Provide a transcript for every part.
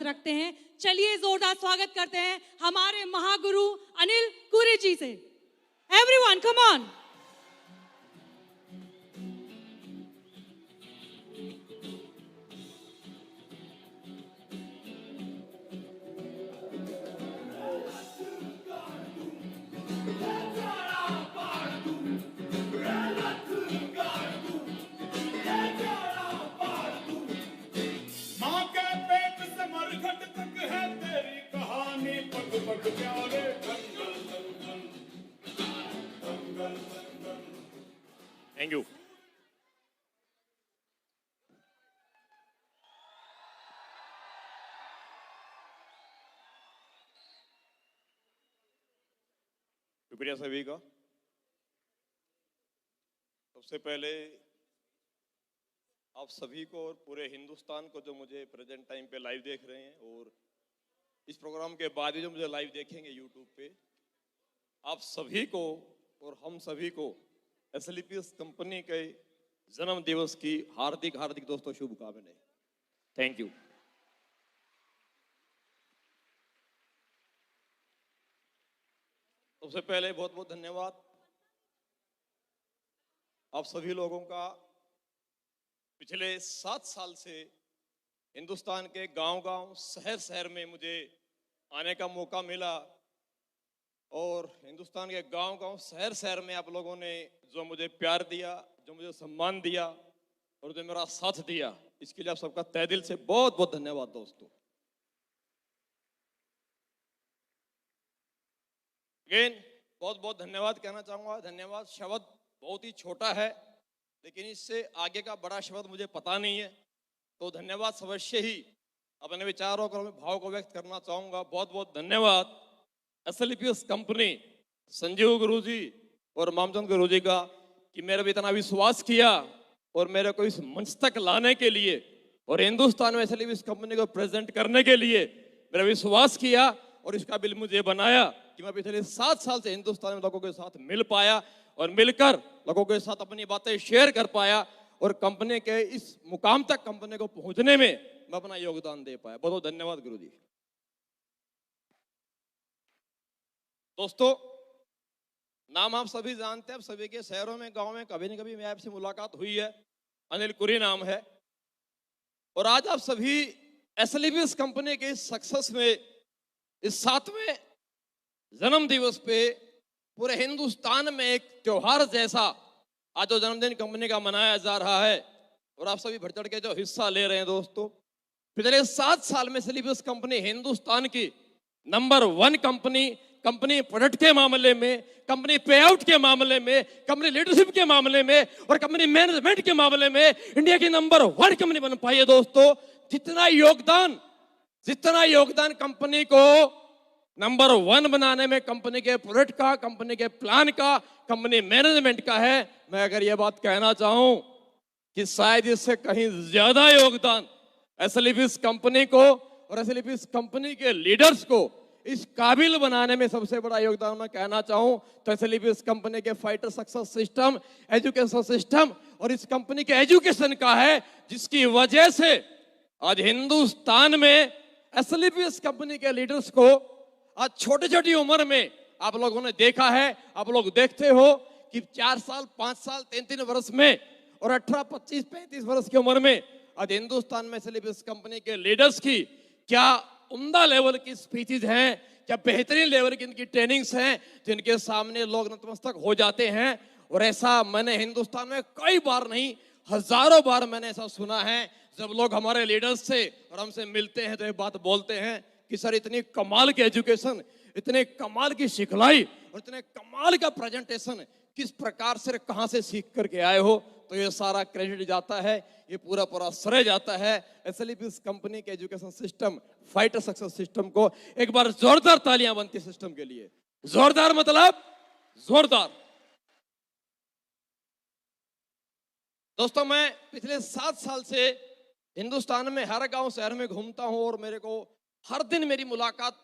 व्रत रखते हैं। चलिए जोरदार स्वागत करते हैं हमारे महागुरु अनिल कुरी जी से। Everyone come on. Thank you. शुक्रिया सभी का। सबसे पहले आप सभी को और पूरे हिंदुस्तान को जो मुझे प्रेजेंट टाइम पे लाइव देख रहे हैं और इस प्रोग्राम के बाद भी जो मुझे लाइव देखेंगे यूट्यूब पे, आप सभी को और हम सभी को एसएलपीएस कंपनी के जन्म दिवस की हार्दिक हार्दिक दोस्तों शुभकामनाएं। Thank you. सबसे पहले बहुत बहुत धन्यवाद आप सभी लोगों का। पिछले 7 साल से हिंदुस्तान के गांव-गांव, शहर-शहर में मुझे आने का मौका मिला और हिंदुस्तान के गांव-गांव, शहर-शहर में आप लोगों ने जो मुझे प्यार दिया, जो मुझे सम्मान दिया और जो मेरा साथ दिया, इसके लिए आप सबका तहे दिल से बहुत बहुत धन्यवाद दोस्तों। अगेन बहुत बहुत धन्यवाद कहना चाहूंगा। धन्यवाद शब्द बहुत ही छोटा है, लेकिन इससे आगे का बड़ा शब्द मुझे पता नहीं है, तो धन्यवाद अवश्य ही अपने विचारों को, भाव को व्यक्त करना चाहूंगा। बहुत बहुत धन्यवाद एसएलपीएस कंपनी, संजीव गुरु जी और मामचंद गुरु जी का, कि मेरे पे इतना विश्वास किया और मेरे को इस मंच तक लाने के लिए और हिंदुस्तान में एसएलपीएस कंपनी को प्रेजेंट करने के लिए मेरा विश्वास किया और इसका बिल मुझे बनाया कि मैं पिछले 7 साल से हिंदुस्तान में लोगों के साथ मिल पाया और मिलकर लोगों के साथ अपनी बातें शेयर कर पाया और कंपनी के इस मुकाम तक कंपनी को पहुंचने में मैं अपना योगदान दे पाया। बहुत बहुत धन्यवाद गुरु जी। दोस्तों, नाम आप सभी जानते हैं, आप सभी के शहरों में, गांव में कभी न कभी मैं आपसे मुलाकात हुई है। अनिल कुरी नाम है और आज आप सभी एसएलपीएस कंपनी के सक्सेस में इस 7वें जन्म दिवस पे पूरे हिंदुस्तान में एक त्योहार जैसा आज जो जन्मदिन कंपनी का मनाया जा रहा है और आप सभी बढ़ चढ़ के जो हिस्सा ले रहे हैं दोस्तों। पिछले 7 साल में एसएलपीएस कंपनी हिंदुस्तान की नंबर 1 कंपनी प्रोडक्ट के मामले में, कंपनी पे आउट के मामले में, कंपनी लीडरशिप के मामले में और कंपनी मैनेजमेंट के मामले में इंडिया की नंबर 1 कंपनी बन पाई है दोस्तों। जितना योगदान कंपनी को नंबर 1 बनाने में, कंपनी के प्रोडक्ट का, कंपनी के प्लान का, कंपनी मैनेजमेंट का है, मैं अगर यह बात कहना चाहूं कि शायद इससे कहीं ज्यादा योगदान एसएलपीएस कंपनी को और एसएलपीएस कंपनी के लीडर्स को इस काबिल बनाने में सबसे बड़ा योगदान मैं कहना चाहूं तो एसएलपीएस कंपनी के fighter success system, education system और इस कंपनी के एजुकेशन का है, जिसकी वजह से आज हिंदुस्तान में एसएलपीएस कंपनी के लीडर्स को आज छोटी छोटी उम्र में आप लोगों ने देखा है, आप लोग देखते हो कि 4 साल, 5 साल, 3 वर्ष में और 18, 25, 35 वर्ष की उम्र में आज हिंदुस्तान में एसएलपीएस कंपनी के लीडर्स की क्या उम्दा लेवल की स्पीचेज हैं, क्या बेहतरीन लेवल की इनकी ट्रेनिंग्स हैं, जिनके सामने लोग नतमस्तक हो जाते हैं। और ऐसा मैंने हिंदुस्तान में कई बार नहीं, हजारों बार मैंने ऐसा सुना है, जब लोग हमारे लीडर्स से और हमसे मिलते हैं तो ये बात बोलते हैं कि सर इतनी कमाल की एजुकेशन, इतने कमाल की सिखलाई और इतने कमाल का प्रेजेंटेशन किस प्रकार से, कहां से सीख करके आए हो। तो ये सारा क्रेडिट जाता है, ये पूरा श्रेय जाता है एसएलपीएस कंपनी के education system, fighter success system को। एक बार जोरदार तालियां बनती सिस्टम के लिए। जोरदार मतलब जोरदार। दोस्तों, मैं पिछले 7 साल से हिंदुस्तान में हर गांव शहर में घूमता हूं और मेरे को हर दिन मेरी मुलाकात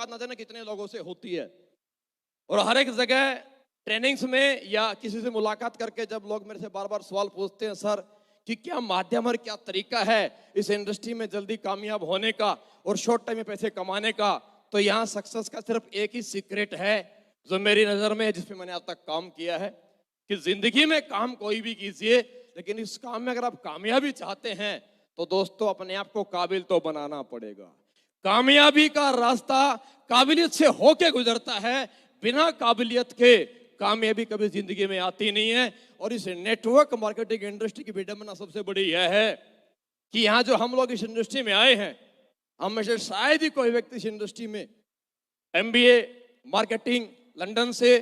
न जाने कितने लोगों से होती है। और हर एक जगह ट्रेनिंग्स में या किसी से मुलाकात करके जब लोग मेरे से बार बार सवाल पूछते हैं, सर कि क्या माध्यम और क्या तरीका है इस इंडस्ट्री में जल्दी कामयाब होने का और शॉर्ट टाइम में पैसे कमाने का, तो यहाँ सक्सेस का सिर्फ एक ही सीक्रेट है जो मेरी नजर में है, जिसमें मैंने आज तक काम किया है, कि जिंदगी में काम कोई भी कीजिए, लेकिन इस काम में अगर आप कामयाबी चाहते हैं तो दोस्तों अपने आप को काबिल तो बनाना पड़ेगा। कामयाबी का रास्ता काबिलियत से होके गुजरता है, बिना काबिलियत के कामयाबी कभी जिंदगी में आती नहीं है। और इस नेटवर्क मार्केटिंग इंडस्ट्री की विडंबना सबसे बड़ी यह है कि यहाँ जो हम लोग इस इंडस्ट्री में आए हैं, हम में से शायद ही कोई व्यक्ति इस इंडस्ट्री में MBA मार्केटिंग लंदन से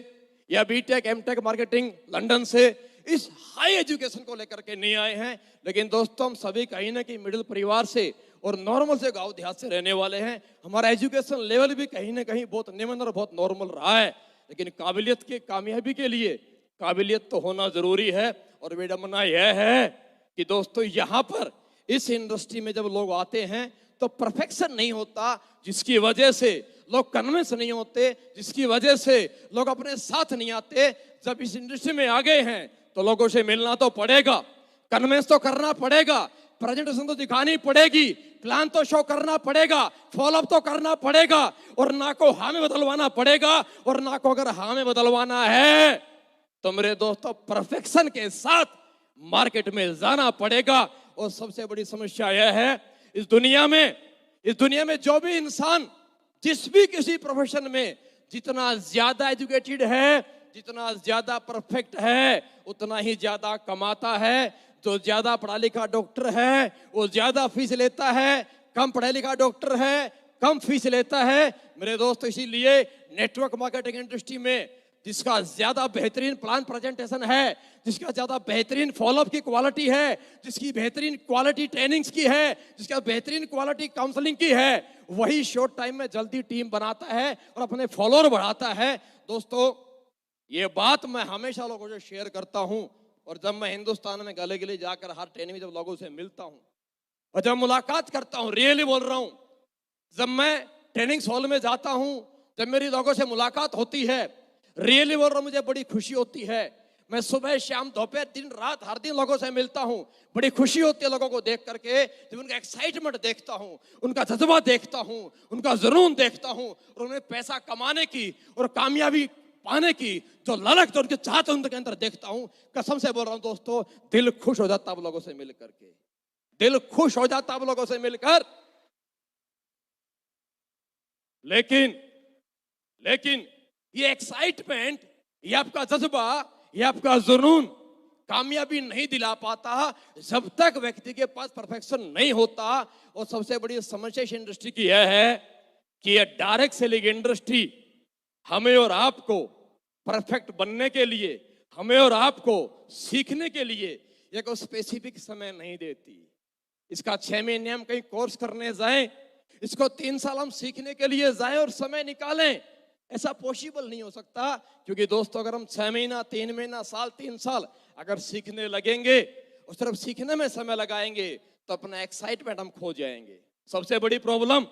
या BTech MTech मार्केटिंग लंदन से इस हाई एजुकेशन को लेकर के नहीं आए हैं। लेकिन दोस्तों हम सभी कहीं ना कहीं मिडिल परिवार से और नॉर्मल से गांव देहात से रहने वाले हैं। हमारा एजुकेशन लेवल भी कहीं ना कहीं बहुत निम्न और बहुत नॉर्मल रहा है, लेकिन काबिलियत की कामयाबी के लिए काबिलियत तो होना जरूरी है। और विडंबना यह है कि दोस्तों यहाँ पर इस इंडस्ट्री में जब लोग आते हैं तो परफेक्शन नहीं होता, जिसकी वजह से लोग कन्विंस नहीं होते, जिसकी वजह से लोग अपने साथ नहीं आते। जब इस इंडस्ट्री में आ गए हैं तो लोगों से मिलना तो पड़ेगा, कन्विंस तो करना पड़ेगा, प्रेजेंटेशन तो दिखानी पड़ेगी, प्लान तो शो करना पड़ेगा, फॉलोअप तो करना पड़ेगा, और ना को हाँ में बदलवाना पड़ेगा। और ना को अगर हाँ में बदलवाना है तो मेरे दोस्तों परफेक्शन के साथ मार्केट में जाना पड़ेगा। और सबसे बड़ी समस्या यह है इस दुनिया में जो भी इंसान जिस भी किसी प्रोफेशन में जितना ज्यादा एजुकेटेड है, जितना ज्यादा परफेक्ट है, उतना ही ज्यादा कमाता है। जो ज्यादा पढ़ा लिखा डॉक्टर है वो ज्यादा फीस लेता है, कम पढ़ा लिखा डॉक्टर है कम फीस लेता है। मेरे दोस्त इसीलिए नेटवर्क मार्केटिंग इंडस्ट्री में जिसका ज्यादा बेहतरीन प्लान प्रेजेंटेशन है, जिसका ज्यादा बेहतरीन फॉलोअप की क्वालिटी है, जिसकी बेहतरीन क्वालिटी ट्रेनिंग्स की है, जिसका बेहतरीन क्वालिटी काउंसलिंग की है, वही शॉर्ट टाइम में जल्दी टीम बनाता है और अपने फॉलोअर बढ़ाता है। दोस्तों ये बात मैं हमेशा लोगों से शेयर करता हूं, और जब मैं हिंदुस्तान में गले गले जाकर हर ट्रेनिंग में जब लोगों से मिलता हूं और जब मुलाकात करता हूं, रियली बोल रहा हूं, जब मैं ट्रेनिंग हॉल में जाता हूं, जब मेरी लोगों से मुलाकात होती है, रियली बोल रहा हूं, मुझे बड़ी खुशी होती है। मैं सुबह शाम दोपहर दिन रात हर दिन लोगों से मिलता हूं, बड़ी खुशी होती है लोगों को देख करके, जब उनका एक्साइटमेंट देखता हूं, उनका जज्बा देखता हूं, उनका जुनून देखता हूं, और उन्हें पैसा कमाने की और कामयाबी पाने की जो ललक जो उनके चाहते उनके अंदर देखता हूं, कसम से बोल रहा हूं दोस्तों, दिल खुश हो जाता अब लोगों से मिल करके, दिल खुश हो जाता अब लोगों से मिलकर। लेकिन ये एक्साइटमेंट, ये आपका जज्बा, ये आपका जुनून कामयाबी नहीं दिला पाता जब तक व्यक्ति के पास परफेक्शन नहीं होता। और सबसे बड़ी समस्या इस इंडस्ट्री की यह है कि ये डायरेक्ट सेलिंग इंडस्ट्री हमें और आपको परफेक्ट बनने के लिए, हमें और आपको सीखने के लिए एक स्पेसिफिक समय नहीं देती। इसका 6 महीने हम कहीं कोर्स करने जाएं, इसको 3 साल हम सीखने के लिए जाएं और समय निकालें, ऐसा पॉसिबल नहीं हो सकता। क्योंकि दोस्तों अगर हम 6 महीना 3 महीना साल 3 साल अगर सीखने लगेंगे और सिर्फ सीखने में समय लगाएंगे तो अपना एक्साइटमेंट हम खो जाएंगे। सबसे बड़ी प्रॉब्लम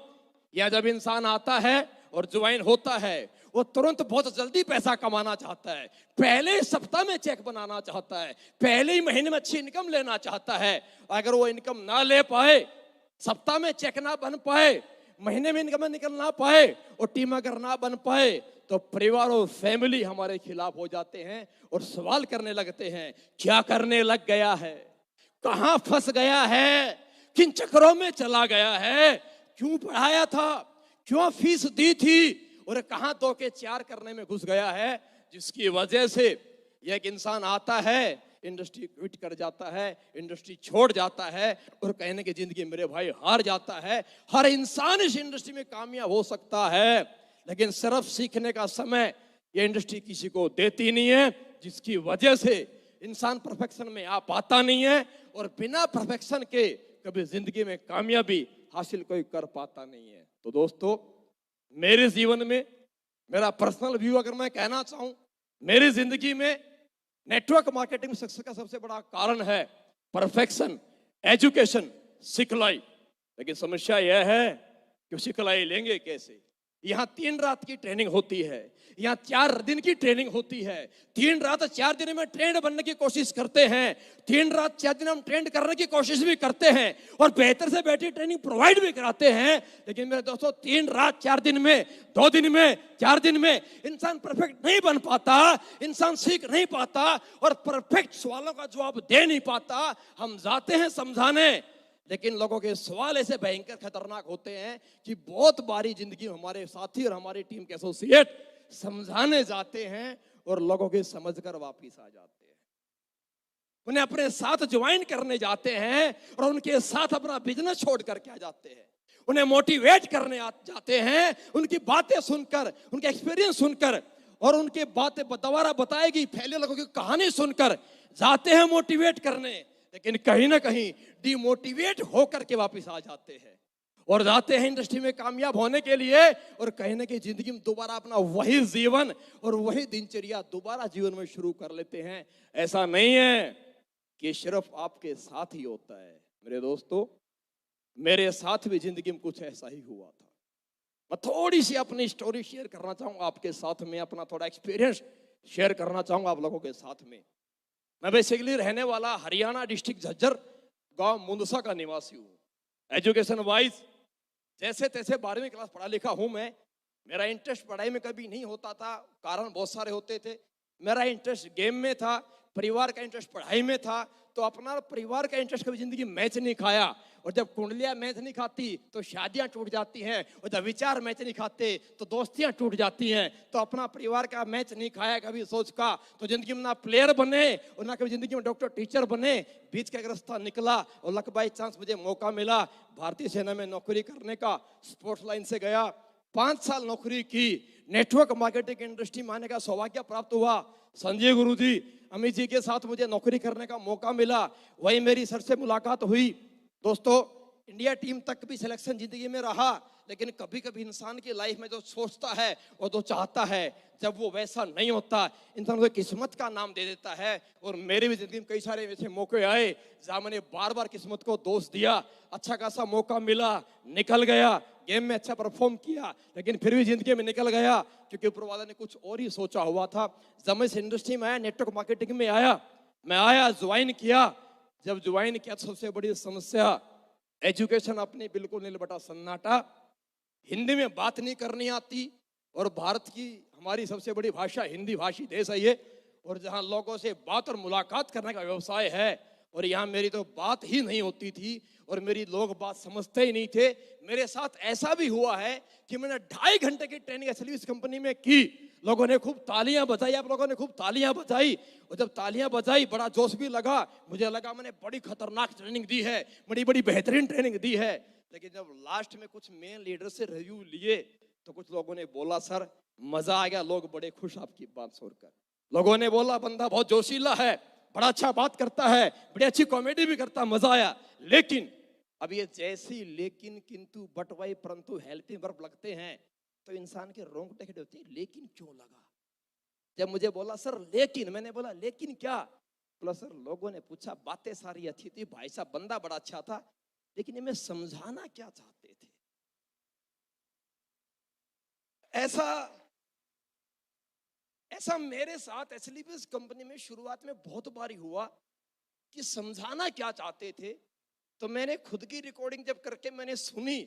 यह जब इंसान आता है और ज्वाइन होता है, वो तुरंत बहुत जल्दी पैसा कमाना चाहता है, पहले सप्ताह में चेक बनाना चाहता है, पहले ही महीने में अच्छी इनकम लेना चाहता है। अगर वो इनकम ना ले पाए, सप्ताह में चेक ना बन पाए, महीने में इनकम निकल ना पाए और टीम अगर ना बन पाए, तो परिवार और फैमिली हमारे खिलाफ हो जाते हैं और सवाल करने लगते हैं, क्या करने लग गया है, कहां फंस गया है, किन चक्करों में चला गया है, क्यों पढ़ाया था, क्यों फीस दी थी, और कहां 2 के 4 करने में घुस गया है। जिसकी वजह से एक इंसान आता है, इंडस्ट्री क्विट कर जाता है, इंडस्ट्री छोड़ जाता है और कहने की जिंदगी मेरे भाई हार जाता है। हर इंसान इस इंडस्ट्री में कामयाब हो सकता है, लेकिन सिर्फ सीखने का समय ये इंडस्ट्री किसी को देती नहीं है, जिसकी वजह से इंसान परफेक्शन में आ पाता नहीं है और बिना परफेक्शन के कभी जिंदगी में कामयाबी हासिल कोई कर पाता नहीं है। तो दोस्तों मेरे जीवन में, मेरा पर्सनल व्यू अगर मैं कहना चाहूं, मेरी जिंदगी में नेटवर्क मार्केटिंग सक्सेस का सबसे बड़ा कारण है परफेक्शन, एजुकेशन, सिखलाई। लेकिन समस्या यह है कि सिखलाई लेंगे कैसे, यहाँ 3 रात की ट्रेनिंग होती है, यहाँ 4 दिन की ट्रेनिंग होती है। 3 रात 4 दिन में ट्रेंड बनने की कोशिश करते हैं, 3 रात 4 दिन हम ट्रेंड करने की कोशिश भी करते हैं और बेहतर से बेहतर ट्रेनिंग प्रोवाइड भी कराते हैं। लेकिन मेरे दोस्तों 3 रात 4 दिन में, 2 दिन में, 4 दिन में इंसान परफेक्ट नहीं बन पाता, इंसान सीख नहीं पाता और परफेक्ट सवालों का जवाब दे नहीं पाता। हम जाते हैं समझाने, लेकिन लोगों के सवाल ऐसे भयंकर खतरनाक होते हैं कि बहुत बारी जिंदगी में हमारे साथी और हमारी टीम के एसोसिएट समझाने जाते हैं और लोगों के समझकर वापस आ जाते हैं। उन्हें अपने साथ ज्वाइन करने जाते हैं और उनके साथ अपना बिजनेस छोड़ करके आ जाते हैं। उन्हें मोटिवेट करने जाते हैं, उनकी बातें सुनकर, उनके एक्सपीरियंस सुनकर और उनके बातें दोबारा बताएगी फैले लोगों की कहानी सुनकर जाते हैं मोटिवेट करने, लेकिन कहीं ना कहीं डिमोटिवेट होकर के वापस आ जाते हैं और जाते हैं इंडस्ट्री में कामयाब होने के लिए और कहीं ना कहीं जिंदगी में दोबारा अपना वही जीवन और वही दिनचर्या दोबारा जीवन में शुरू कर लेते हैं। ऐसा नहीं है कि सिर्फ आपके साथ ही होता है। मेरे दोस्तों, मेरे साथ भी जिंदगी में कुछ ऐसा ही हुआ था। मैं थोड़ी सी अपनी स्टोरी शेयर करना चाहूंगा आपके साथ में, अपना थोड़ा एक्सपीरियंस शेयर करना चाहूंगा आप लोगों के साथ में। मैं बेसिकली रहने वाला हरियाणा डिस्ट्रिक्ट झज्जर गांव मुंदसा का निवासी हूँ। एजुकेशन वाइज जैसे तैसे 12वीं क्लास पढ़ा लिखा हूँ मैं। मेरा इंटरेस्ट पढ़ाई में कभी नहीं होता था, कारण बहुत सारे होते थे। मेरा इंटरेस्ट गेम में था, परिवार का इंटरेस्ट पढ़ाई में था, तो अपना परिवार का इंटरेस्ट कभी जिंदगी मैच नहीं खाया। और जब कुंडलियां मैच नहीं खाती तो शादियां टूट जाती हैं, और जब विचार मैच नहीं खाते तो दोस्तियां टूट जाती हैं। तो अपना परिवार का मैच नहीं खाया कभी सोच का, तो जिंदगी में ना प्लेयर बने और ना कभी जिंदगी में डॉक्टर टीचर बने। बीच का एक रास्ता निकला और लक बाई चांस मुझे मौका मिला भारतीय सेना में नौकरी करने का। स्पोर्ट्स लाइन से गया, 5 साल नौकरी की, नेटवर्क मार्केटिंग इंडस्ट्री में आने का सौभाग्य प्राप्त हुआ। संजय गुरु जी, अमित जी के साथ मुझे नौकरी करने का मौका मिला, वही मेरी सर से मुलाकात हुई। दोस्तों, इंडिया टीम तक भी सिलेक्शन जिंदगी में रहा, लेकिन कभी कभी इंसान की लाइफ में जो सोचता है और जो चाहता है, जब वो वैसा नहीं होता, इंसान को किस्मत का नाम दे देता है। और मेरी भी जिंदगी में कई सारे ऐसे मौके आए जहां मैंने बार बार किस्मत को दोष दिया। अच्छा खासा मौका मिला, निकल गया, गेम में अच्छा परफॉर्म किया, लेकिन फिर भी जिंदगी में निकल गया क्योंकि ऊपर वाला ने कुछ और ही सोचा हुआ था। जब मैं इस इंडस्ट्री में आया, नेटवर्क मार्केटिंग में आया, मैं आया, ज्वाइन किया। जब ज्वाइन किया तो सबसे बड़ी समस्या एजुकेशन अपनी बिल्कुल नहीं, बटा सन्नाटा, हिंदी में बात नहीं करनी आती। और भारत की हमारी सबसे बड़ी भाषा हिंदी भाषी देश है ये, और जहां लोगों से बात और मुलाकात करने का व्यवसाय है, और यहाँ मेरी तो बात ही नहीं होती थी और मेरी लोग बात समझते ही नहीं थे। मेरे साथ ऐसा भी हुआ है कि मैंने 2.5 घंटे की ट्रेनिंग एक्चुअली इस कंपनी में की। लोगों ने खूब तालियां बजाई, आप लोगों ने खूब तालियां बजाई, और जब तालियां बजाई बड़ा जोश भी लगा। मुझे लगा मैंने बड़ी खतरनाक ट्रेनिंग दी है, बड़ी बड़ी बेहतरीन ट्रेनिंग दी है। लेकिन जब लास्ट में कुछ मेन लीडर से रिव्यू लिए तो कुछ लोगों ने बोला, सर मजा आ गया, लोग बड़े खुश आपकी बात सुनकर। लोगों ने बोला बंदा बहुत जोशीला है, बड़ा अच्छा बात करता है, बड़ी अच्छी कॉमेडी भी करता, मजा आया। लेकिन अब ये जैसी लेकिन, किंतु, बट, वाई, परंतु, हेल्पिंग वर्ब लगते हैं तो इंसान के रोंगटे खड़े होते हैं। लेकिन क्यों लगा? जब मुझे बोला सर लेकिन, मैंने बोला लेकिन क्या? बोला सर लोगों ने पूछा, बातें सारी अच्छी थी, भाई साहब बंदा बड़ा अच्छा था, लेकिन इन्हें समझाना क्या चाहते थे? ऐसा मेरे साथ एक्चुअली इस कंपनी में शुरुआत में बहुत बारी हुआ कि समझाना क्या चाहते थे। तो मैंने खुद की रिकॉर्डिंग जब करके मैंने सुनी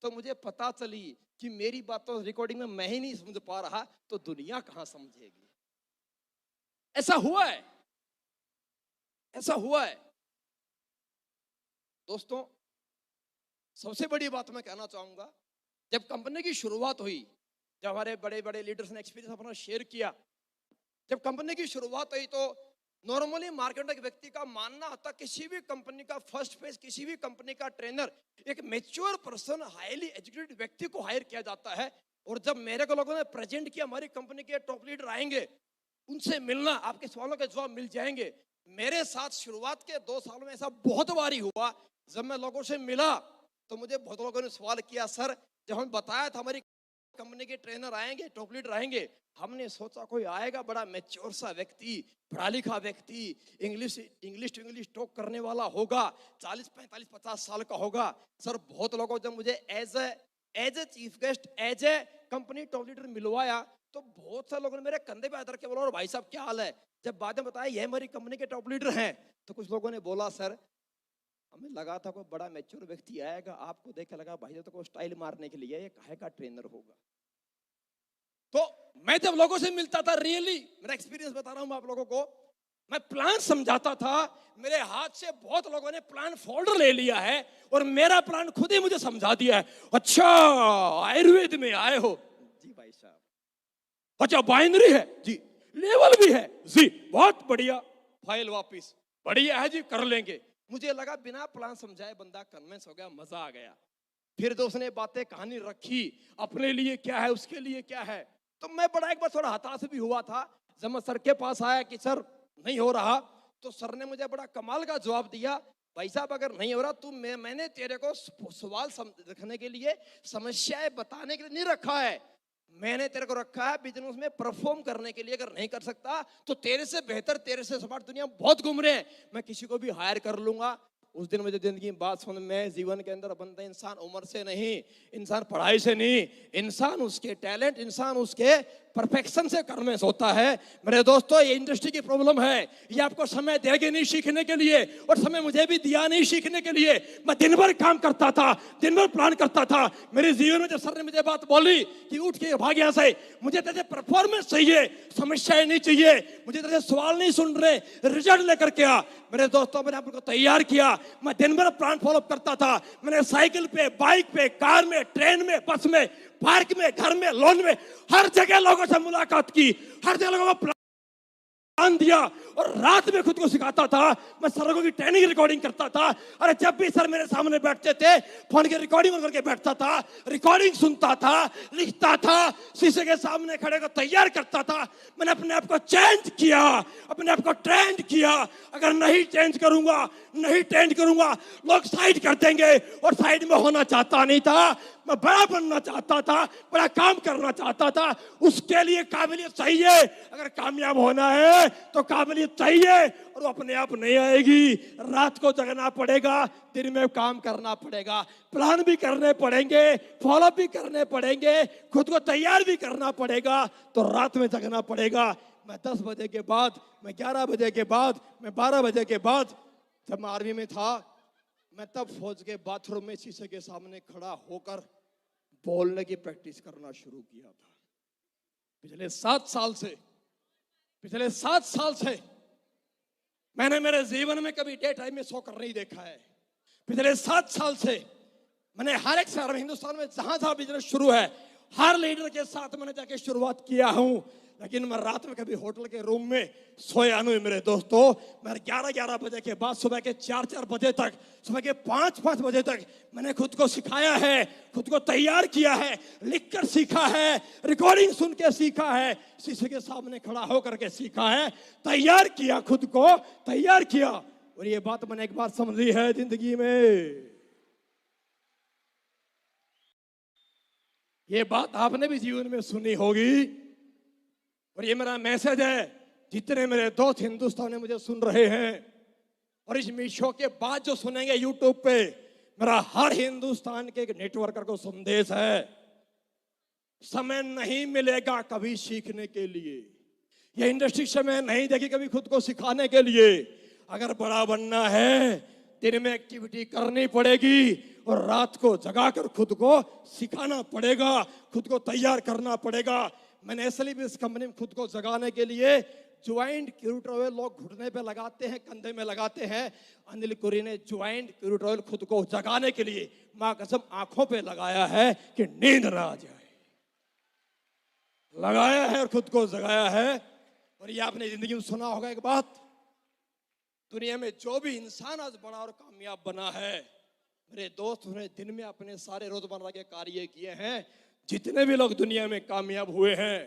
तो मुझे पता चली कि मेरी बातों रिकॉर्डिंग में मैं ही नहीं समझ पा रहा तो दुनिया कहां समझेगी। ऐसा हुआ है, ऐसा हुआ है। दोस्तों, सबसे बड़ी बात मैं कहना चाहूंगा, जब कंपनी की शुरुआत हुई, जब हमारे बड़े बड़े लीडर्स ने एक्सपीरियंस अपना शेयर किया, जब कंपनी की शुरुआत हुई तो नॉर्मली मार्केट में एक व्यक्ति का मानना होता, किसी भी कंपनी का फर्स्ट फेज, किसी भी कंपनी का ट्रेनर एक मैच्योर पर्सन, हाईली एजुकेटेड व्यक्ति को हायर किया जाता है। और जब मेरे को लोगों ने प्रेजेंट किया हमारी कंपनी के टॉप लीडर आएंगे, उनसे मिलना, आपके सवालों के जवाब मिल जाएंगे। मेरे साथ शुरुआत के 2 सालों में ऐसा बहुत बारी हुआ, जब मैं लोगों से मिला तो मुझे बहुत लोगों ने सवाल किया, सर जब हम बताया था हमारी कंपनी के ट्रेनर आएंगे, टॉप लीडर आएंगे, हमने सोचा कोई आएगा बड़ा मैच्योर सा व्यक्ति, पढ़ा लिखा व्यक्ति, इंग्लिश टू इंग्लिश टॉक करने वाला होगा, 40, 45, 50 साल का होगा। सर बहुत लोगों जब मुझे as a as a chief guest, as a company top leader मिलवाया, तो बहुत सारे लोगों ने मेरे कंधे पे हाथ रख के बोला, और भाई साहब क्या हाल है। जब बाद में बताया ये हमारी कंपनी के टॉप लीडर हैं, तो कुछ लोगों ने बोला सर हमें लगा था कोई बड़ा मैच्योर व्यक्ति आएगा, आपको देख के लगा भाई तो कोई स्टाइल मारने के लिए ये काहे का ट्रेनर होगा। तो मैं जब लोगों से मिलता था, रियली मेरा एक्सपीरियंस बता रहा हूं मैं आप लोगों को, मैं प्लान समझाता था, मेरे हाथ से बहुत लोगों ने प्लान फोल्डर ले लिया है और मेरा प्लान खुद ही मुझे समझा दिया है। अच्छा आयुर्वेद में आए हो जी भाई साहब, अच्छा बाइनरी है जी, लेवल भी है जी, बहुत बढ़िया, फाइल वापिस, बढ़िया है जी, कर लेंगे। मुझे लगा बिना प्लान समझाए बंदा कन्विंस हो गया, मजा आ गया। फिर तो उसने बातें कहानी रखी, अपने लिए क्या है उसके लिए क्या है, तो मैं बड़ा एक बार थोड़ा हताश भी हुआ था। जब मैं सर के पास आया कि सर नहीं हो रहा, तो सर ने मुझे बड़ा कमाल का जवाब दिया, भाई साहब अगर नहीं हो रहा तू मैंने तेरे को सवाल रखने के लिए, समस्याएं बताने के लिए नहीं रखा है, मैंने तेरे को रखा है बिजनेस में परफॉर्म करने के लिए। अगर नहीं कर सकता तो तेरे से बेहतर, तेरे से स्मार्ट दुनिया में बहुत घूम रहे हैं, मैं किसी को भी हायर कर लूंगा। उस दिन मुझे जिंदगी में बात समझ में, जीवन के अंदर बनता इंसान उम्र से नहीं, इंसान पढ़ाई से नहीं, इंसान उसके टैलेंट, इंसान उसके परफेक्शन से कन्विंस होता है। मेरे दोस्तों ये इंडस्ट्री की प्रॉब्लम है, ये आपको समय देगी नहीं सीखने के लिए, और समय मुझे भी दिया नहीं सीखने के लिए। मैं दिन भर काम करता था, दिन भर प्लान करता था। मेरे जीवन में जब सर ने मुझे बात बोली कि उठ के भाग यहाँ से, मुझे तेरे परफॉर्मेंस चाहिए, समस्याएं नहीं चाहिए, मुझे तेरे सवाल नहीं सुन रहे, रिजल्ट लेकर के आ। मेरे दोस्तों मैंने आपको तैयार किया, मैं दिन भर प्लान फॉलो करता था। मैंने साइकिल पे, बाइक पे, कार में, ट्रेन में, बस में, पार्क में, घर में, लॉन में, हर जगह लोगों से मुलाकात की, हर जगह लोगों को प्लान दिया, और रात में खुद को सिखाता था। मैं सरों की ट्रेनिंग रिकॉर्डिंग करता था। अरे जब भी सर मेरे सामने बैठते थे, फोन की रिकॉर्डिंग करके बैठता था, रिकॉर्डिंग सुनता था, लिखता था, शीशे के सामने खड़े को तैयार करता था। मैंने अपने आप को चेंज किया, अपने आप को ट्रेंड किया। अगर नहीं चेंज करूंगा, नहीं ट्रेंड करूंगा, लोग साइड कर देंगे, और साइड में होना चाहता नहीं था। मैं बड़ा बनना चाहता था, बड़ा काम करना चाहता था। उसके लिए काबिलियत चाहिए, अगर कामयाब होना है तो काबिलियत चाहिए, और वो अपने आप नहीं आएगी। रात को जगना पड़ेगा, दिन में काम करना पड़ेगा, प्लान भी करने पड़ेंगे, फॉलो भी करने पड़ेंगे, खुद को तैयार भी करना पड़ेगा, तो रात में जगना पड़ेगा। मैं 10 बजे के बाद, मैं 11 बजे के बाद, मैं 12 बजे के बाद, जब मैं आर्मी में था, मैं तब फौज के बाथरूम में शीशे के सामने खड़ा होकर बोलने की प्रैक्टिस करना शुरू किया था। पिछले 7 साल से मैंने मेरे जीवन में कभी डे टाइम में सोकर नहीं देखा है। पिछले 7 साल से मैंने हर एक शहर में, हिंदुस्तान में जहां जहां बिजनेस शुरू है, हर लीडर के साथ मैंने जाके शुरुआत किया हूं। लेकिन मैं रात में कभी होटल के रूम में सोया नहीं मेरे दोस्तों। मैं 11 बजे के बाद सुबह के 4 बजे तक, सुबह के 5 बजे तक मैंने खुद को सिखाया है, खुद को तैयार किया है, लिखकर सीखा है, रिकॉर्डिंग सुन के सीखा है, शीशे के सामने खड़ा होकर के सीखा है, तैयार किया, खुद को तैयार किया। और ये बात मैंने एक बार समझी है जिंदगी में, ये बात आपने भी जीवन में सुनी होगी। और ये मेरा मैसेज है, जितने मेरे दोस्त हिंदुस्तान में मुझे सुन रहे हैं, और इस शो के बाद जो सुनेंगे यूट्यूब पे, मेरा हर हिंदुस्तान के एक नेटवर्कर को संदेश है, समय नहीं मिलेगा कभी सीखने के लिए। ये इंडस्ट्री समय नहीं देगी कभी खुद को सिखाने के लिए। अगर बड़ा बनना है, दिन में एक्टिविटी करनी पड़ेगी, और रात को जगाकर खुद को सिखाना पड़ेगा, खुद को तैयार करना पड़ेगा। मैंने इसलिए भी इस कंपनी में खुद को जगाने के लिए ज्वाइंट क्रूड ऑयल लोग घुटने पे लगाते हैं, कंधे में लगाते हैं, अनिल कुरी ने ज्वाइंट क्रूड ऑयल खुद को जगाने के लिए मां कसम आंखों पे लगाया है कि नींद ना आ जाए, लगाया है और खुद को जगाया है। और ये आपने जिंदगी में सुना होगा एक बात, दुनिया में जो भी इंसान आज बड़ा और कामयाब बना है, मेरे दोस्त उन्हें दिन में अपने सारे रोजमर्रा के कार्य किए हैं। जितने भी लोग दुनिया में कामयाब हुए हैं,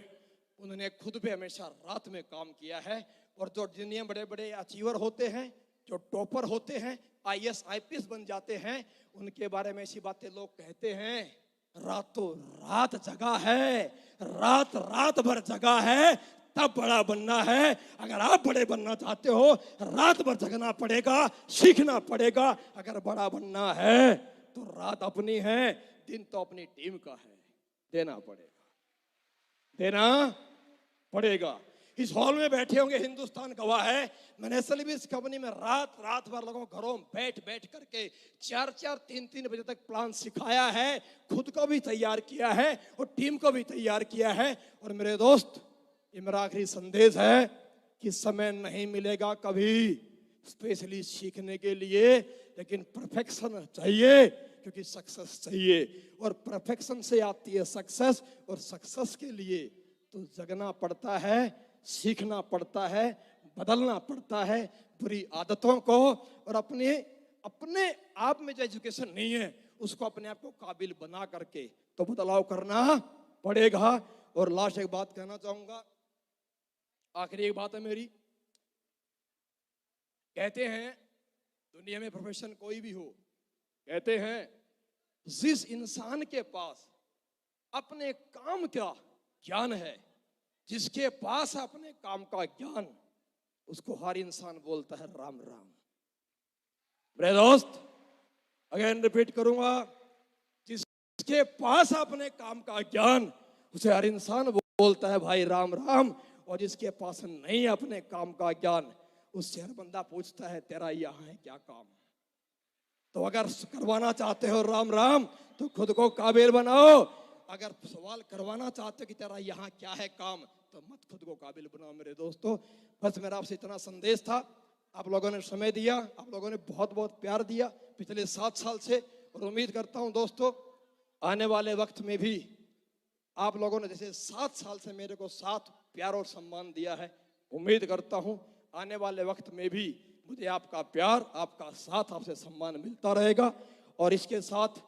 उन्होंने खुद पे हमेशा रात में काम किया है। और जो दुनिया में बड़े बड़े अचीवर होते हैं, जो टॉपर होते हैं, IAS IPS बन जाते हैं, उनके बारे में ऐसी बातें लोग कहते हैं, रातों रात जगा है, रात भर जगा है, तब बड़ा बनना है। अगर आप बड़े बनना चाहते हो, रात भर जगना पड़ेगा, सीखना पड़ेगा। अगर बड़ा बनना है तो रात अपनी है, दिन तो अपनी टीम का है, देना पड़ेगा, देना पड़ेगा। इस हॉल में बैठे होंगे, हिंदुस्तान गवाह है, मैंने इसलिए भी इस कंपनी में रात भर लोगों को घरों में बैठ करके 4 3 बजे तक प्लान सिखाया है, खुद को भी तैयार किया है और टीम को भी तैयार किया है। और मेरे दोस्त, ये मेरा आखिरी संदेश है कि समय नहीं मिलेगा कभी स्पेशली सीखने के लिए, लेकिन परफेक्शन चाहिए, क्योंकि सक्सेस चाहिए और परफेक्शन से आती है सक्सेस। और सक्सेस के लिए तो जगना पड़ता है, सीखना पड़ता है, बदलना पड़ता है बुरी आदतों को, और अपने आप में जो एजुकेशन नहीं है उसको अपने आप को काबिल बना करके तो बदलाव करना पड़ेगा। और लास्ट एक बात कहना चाहूंगा, आखिरी एक बात है मेरी। कहते हैं दुनिया में प्रोफेशन कोई भी हो, कहते हैं जिस इंसान के पास अपने काम का ज्ञान है, जिसके पास अपने काम का ज्ञान, उसको हर इंसान बोलता है राम राम। मेरे दोस्त, अगेन रिपीट करूंगा, जिसके पास अपने काम का ज्ञान, उसे हर इंसान बोलता है भाई राम राम। और जिसके पास नहीं अपने काम का ज्ञान, उससे हर बंदा पूछता है तेरा यहां है क्या काम। तो अगर करवाना चाहते हो राम राम तो खुद को काबिल बनाओ। अगर सवाल करवाना चाहते हो कि तेरा यहाँ क्या है काम, तो मत खुद को काबिल बनाओ। मेरे दोस्तों, बस मेरा आपसे इतना संदेश था। आप लोगों ने समय दिया, आप लोगों ने बहुत बहुत प्यार दिया पिछले 7 साल से, और उम्मीद करता हूं दोस्तों आने वाले वक्त में भी आप लोगों ने जैसे 7 साल से मेरे को साथ प्यार और सम्मान दिया है, उम्मीद करता हूं आने वाले वक्त में भी मुझे आपका प्यार, आपका साथ, आपसे सम्मान मिलता रहेगा। और इसके साथ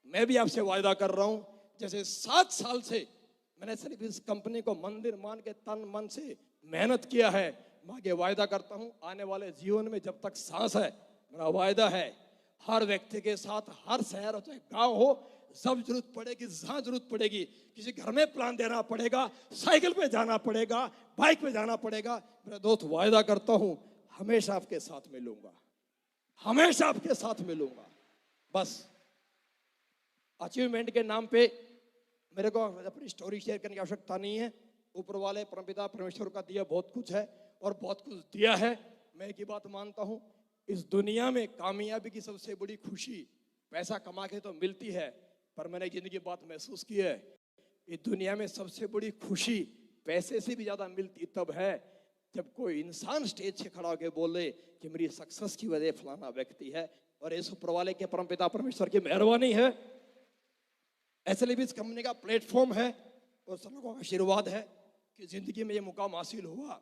मैं भी आपसे वायदा कर रहा हूं, जैसे 7 साल से मैंने सिर्फ इस कंपनी को मंदिर मान के तन मन से मेहनत किया है, मैं आगे वायदा करता हूं आने वाले जीवन में जब तक सांस है, मेरा वायदा है हर व्यक्ति के साथ, हर शहर हो चाहे गांव हो, जब जरूरत पड़ेगी, जहां जरूरत पड़ेगी, किसी घर में प्लान देना पड़ेगा, साइकिल पे जाना पड़ेगा, बाइक पे जाना पड़ेगा, मेरे दोस्त वायदा करता हूं हमेशा आपके साथ मिलूंगा, हमेशा आपके साथ मिलूंगा। बस अचीवमेंट के नाम पे मेरे को अपनी स्टोरी शेयर करने की आवश्यकता नहीं है। ऊपर वाले परमपिता परमेश्वर का दिया बहुत कुछ है और बहुत कुछ दिया है। मैं एक ही बात मानता हूं, इस दुनिया में कामयाबी की सबसे बड़ी खुशी पैसा कमा के तो मिलती है, पर मैंने जिंदगी बात महसूस की है, इस दुनिया में सबसे बड़ी खुशी पैसे से भी ज्यादा मिलती तब है जब कोई इंसान स्टेज से खड़ा होकर बोले कि मेरी सक्सेस की वजह फलाना व्यक्ति है। और इस ऊपर वाले के परमपिता परमेश्वर की मेहरबानी है, ऐसे भी इस कंपनी का प्लेटफॉर्म है और सब लोगों का आशीर्वाद है कि जिंदगी में ये मुकाम हासिल हुआ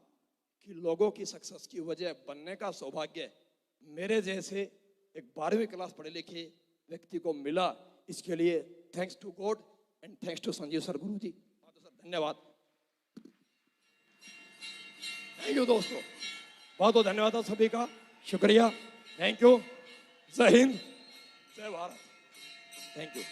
कि लोगों की सक्सेस की वजह बनने का सौभाग्य मेरे जैसे एक 12वीं क्लास पढ़े लिखे व्यक्ति को मिला। इसके लिए thanks to god and thanks to Sanjeev sir, गुरु जी, धन्यवाद। थैंक यू दोस्तों, बहुत बहुत धन्यवाद सभी का, शुक्रिया, थैंक यू, जय हिंद, जय भारत, थैंक यू।